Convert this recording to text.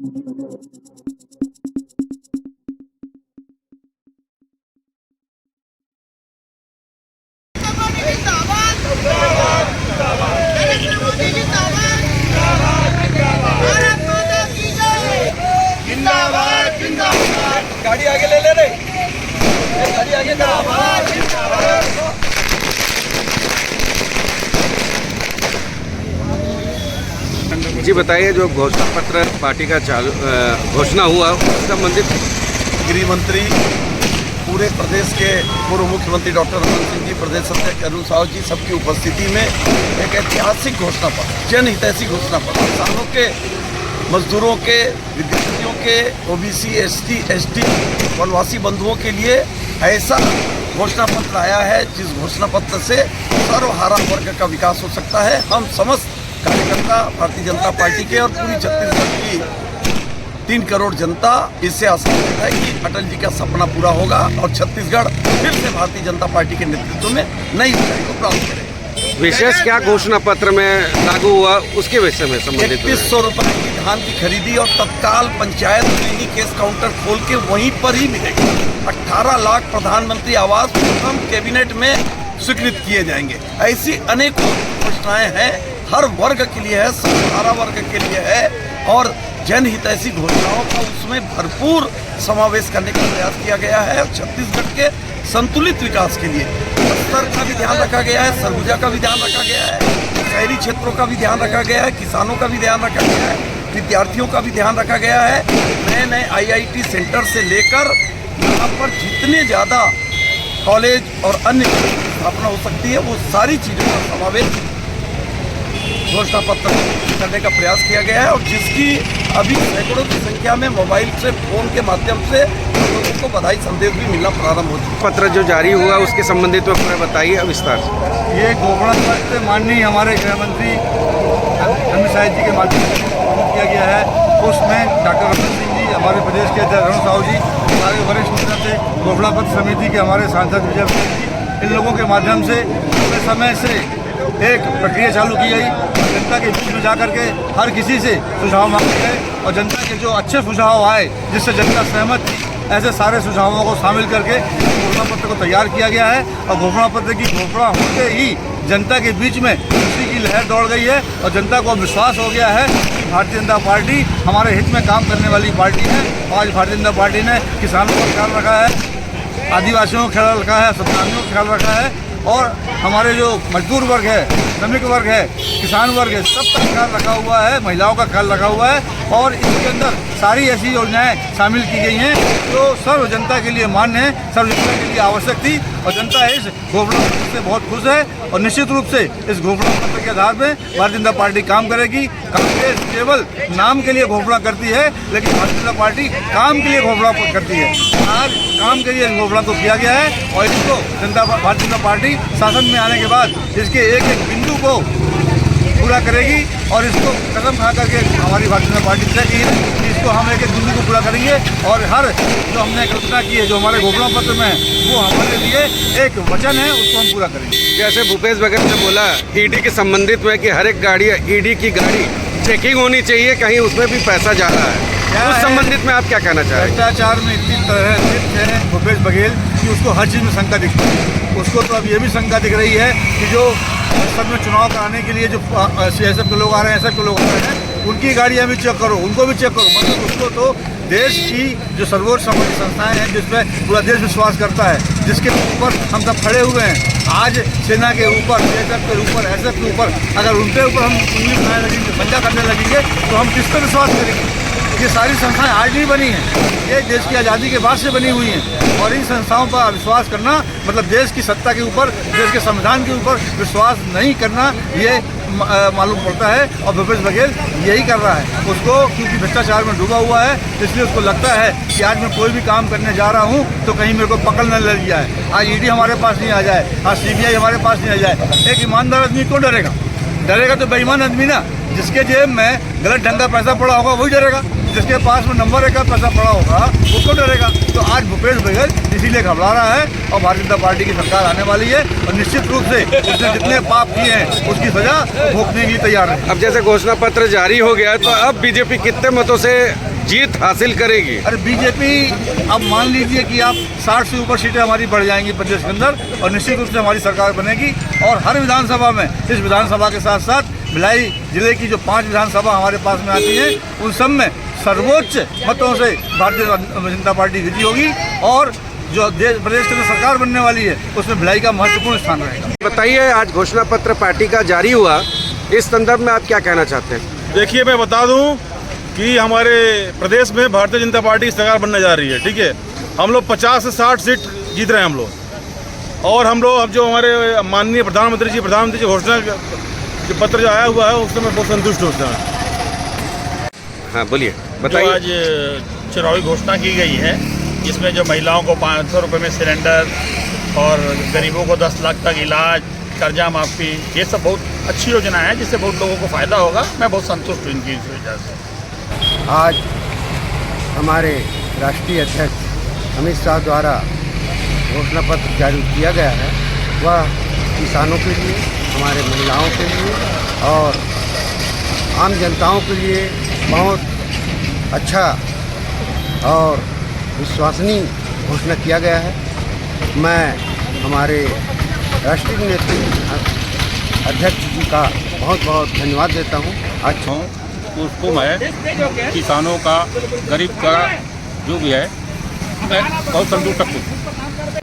गाड़ी आगे ले ले गाड़ी आगे जी बताइए, जो घोषणा पत्र पार्टी का घोषणा हुआ उससे संबंधित गृह मंत्री, पूरे प्रदेश के पूर्व मुख्यमंत्री डॉक्टर रमन सिंह जी, प्रदेश अध्यक्ष अरुण साहू जी, सबकी उपस्थिति में एक ऐतिहासिक घोषणा पत्र, जनहितैषी घोषणा पत्र, किसानों के, मजदूरों के, विद्यार्थियों के, ओबीसी, एसटी, एसटी, वनवासी बंधुओं के लिए ऐसा घोषणा पत्र आया है जिस घोषणा पत्र से सर्वहारा वर्ग का विकास हो सकता है। हम समस्त कार्यकर्ता भारतीय जनता पार्टी के और पूरी छत्तीसगढ़ की 3 करोड़ जनता इससे आशान्वित है कि अटल जी का सपना पूरा होगा और छत्तीसगढ़ फिर से भारतीय जनता पार्टी के नेतृत्व में नई ऊंचाई को प्राप्त करेगा। विशेष क्या घोषणा पत्र में लागू हुआ उसके विषय में संबंधित 3100 रुपये की धान की खरीदी और तत्काल पंचायत मिनी केस काउंटर खोल के वहीं पर ही मिलेगा। 18 लाख प्रधानमंत्री आवास प्रथम कैबिनेट में स्वीकृत किए जाएंगे। ऐसी अनेकों घोषणाएं हैं, हर वर्ग के लिए है, सर्वहारा वर्ग के लिए है और जनहितैषी घोषणाओं का उसमें भरपूर समावेश करने का प्रयास किया गया है। और छत्तीसगढ़ के संतुलित विकास के लिए बस्तर का भी ध्यान रखा गया है, सरगुजा का भी ध्यान रखा गया है, शहरी क्षेत्रों का भी ध्यान रखा गया है, किसानों का भी ध्यान रखा गया है, विद्यार्थियों का भी ध्यान रखा गया है। नए नए IIT सेंटर से लेकर यहाँ पर जितने ज़्यादा कॉलेज और अन्य स्थापना हो सकती है वो सारी चीज़ों का समावेश घोषणा पत्र करने का प्रयास किया गया है और जिसकी अभी सैकड़ों की संख्या में मोबाइल से, फोन के माध्यम से लोगों को बधाई संदेश भी मिलना प्रारंभ हो चुका है। पत्र जो जारी हुआ उसके संबंधित में पूरा बताइए विस्तार से। ये घोषणा पत्र माननीय हमारे गृह मंत्री अमित शाह जी के माध्यम से किया गया है। उसमें डॉक्टर रमन सिंह जी, हमारे प्रदेश के अध्यक्ष अरुण साहू जी, हमारे वरिष्ठ सदस्य घोषणा पत्र समिति के हमारे सांसद विजय जी, इन लोगों के माध्यम से समय से एक प्रक्रिया चालू की गई। जनता के बीच में जाकर के हर किसी से सुझाव मांगे गए और जनता के जो अच्छे सुझाव आए जिससे जनता सहमत थी, ऐसे सारे सुझावों को शामिल करके घोषणा पत्र को तैयार किया गया है। और घोषणा पत्र की घोषणा होते ही जनता के बीच में खुशी की लहर दौड़ गई है और जनता को विश्वास हो गया है कि भारतीय जनता पार्टी हमारे हित में काम करने वाली पार्टी है। आज भारतीय जनता पार्टी ने किसानों का ख्याल रखा है, आदिवासियों का ख्याल रखा है, सत्तानियों का ख्याल रखा है और हमारे जो मजदूर वर्ग है, श्रमिक वर्ग है, किसान वर्ग है, सबका ख्याल रखा हुआ है, महिलाओं का ख्याल रखा हुआ है और इसके अंदर सारी ऐसी योजनाएं शामिल की गई हैं जो सर्व जनता के लिए मान्य है, सर्व जनता के लिए आवश्यक थी और जनता इस घोषणा पत्र से बहुत खुश है और निश्चित रूप से इस घोषणा पत्र के आधार पर भारतीय जनता पार्टी काम करेगी। कांग्रेस केवल नाम के लिए घोषणा करती है लेकिन भारतीय जनता पार्टी काम के लिए घोषणा करती है। आज काम के लिए घोषणा को किया गया है और इसको भारतीय जनता पार्टी शासन में आने के बाद इसके एक एक बिंदु को पूरा करेगी और इसको कसम खा करके हमारी भारतीय जनता पार्टी तय की है कि इसको हम एक एक बिंदु को पूरा करेंगे और हर जो हमने कल्पना की है, जो हमारे घोषणा पत्र में है, वो हमारे लिए एक वचन है, उसको हम पूरा करेंगे। जैसे भूपेश बघेल ने बोला ईडी के संबंधित में कि हर एक गाड़ी, ईडी की गाड़ी चेकिंग होनी चाहिए, कहीं उसमें भी पैसा जा रहा है, उस संबंधित में आप क्या कहना चाहेंगे? भ्रष्टाचार में इतनी तरह लिप्त है भूपेश बघेल कि उसको हर चीज़ में शंका दिखती है। उसको तो अब ये भी शंका दिख रही है कि जो सब में चुनाव कराने के लिए जो CSF के लोग आ रहे हैं, SF के लोग आ रहे हैं, उनकी गाड़ियाँ भी चेक करो, उनको भी चेक करो। मतलब उसको तो देश की जो सर्वोच्च सामाजिक संस्थाएं हैं जिसमें पूरा देश विश्वास करता है, जिसके ऊपर हम सब खड़े हुए हैं, आज सेना के ऊपर, CSF के ऊपर, SF के ऊपर अगर उनके ऊपर हम उंगली उठाने लगेंगे, पंजा करने लगेंगे तो हम किस पर विश्वास करेंगे? ये सारी संस्थाएं आज नहीं बनी हैं, ये देश की आज़ादी के बाद से बनी हुई हैं और इन संस्थाओं पर विश्वास करना मतलब देश की सत्ता के ऊपर, देश के संविधान के ऊपर विश्वास नहीं करना, ये मालूम पड़ता है। और भूपेश बघेल यही कर रहा है। उसको क्योंकि भ्रष्टाचार में डूबा हुआ है इसलिए उसको लगता है कि आज मैं कोई भी काम करने जा रहा हूँ तो कहीं मेरे को पकड़ न लग जाए, आज ED हमारे पास नहीं आ जाए, आज CBI हमारे पास नहीं आ जाए। एक ईमानदार आदमी क्यों डरेगा? डरेगा तो बेईमान आदमी ना, जिसके जेब में गलत ढंग का पैसा पड़ा होगा वही डरेगा, जिसके पास में नंबर 1 का पैसा पड़ा होगा वो क्यों डरेगा? तो आज भूपेश बघेल इसीलिए घबरा रहा है और भारतीय जनता पार्टी की सरकार आने वाली है और निश्चित रूप से उसने जितने पाप किए हैं उसकी सजा भोगने के लिए तैयार है। अब जैसे घोषणा पत्र जारी हो गया तो अब बीजेपी कितने मतों से जीत हासिल करेगी। अरे बीजेपी, अब मान लीजिए कि आप 60 से ऊपर सीटें हमारी बढ़ जाएंगी प्रदेश के अंदर, और निश्चित रूप से हमारी सरकार बनेगी। और हर विधानसभा में, इस विधानसभा के साथ साथ भिलाई जिले की जो 5 विधानसभा हमारे पास में आती हैं, उन सब में सर्वोच्च मतों से भारतीय जनता पार्टी विजयी होगी। और जो प्रदेश के अंदर सरकार बनने वाली है, उसमें भिलाई का महत्वपूर्ण स्थान रहेगा। बताइए, आज घोषणा पत्र पार्टी का जारी हुआ, इस संदर्भ में आप क्या कहना चाहते हैं? देखिए, मैं बता दूं कि हमारे प्रदेश में भारतीय जनता पार्टी की सरकार बनने जा रही है। ठीक है, हम लोग 50 से 60 सीट जीत रहे हैं हम लोग। और हम लोग अब जो हमारे माननीय प्रधानमंत्री जी घोषणा जो पत्र जो आया हुआ है, उससे मैं बहुत संतुष्ट होता हूँ। हाँ बोलिए, जो बताइए। आज चुनावी घोषणा की गई है, जिसमें जो महिलाओं को 500 रुपये में सिलेंडर और गरीबों को 10 लाख तक इलाज, कर्जा माफ़ी, ये सब बहुत अच्छी योजना है, जिससे बहुत लोगों को फ़ायदा होगा। मैं बहुत संतुष्ट हूँ इनकी इस वजह से। आज हमारे राष्ट्रीय अध्यक्ष अमित शाह द्वारा घोषणा पत्र जारी किया गया है, वह किसानों के लिए, हमारे महिलाओं के लिए और आम जनताओं के लिए बहुत अच्छा और विश्वसनीय घोषणा किया गया है। मैं हमारे राष्ट्रीय नेतृत्व अध्यक्ष जी का बहुत बहुत धन्यवाद देता हूँ। आज उसको मैं किसानों का, गरीब का जो भी है, मैं बहुत संतुष्ट हूँ।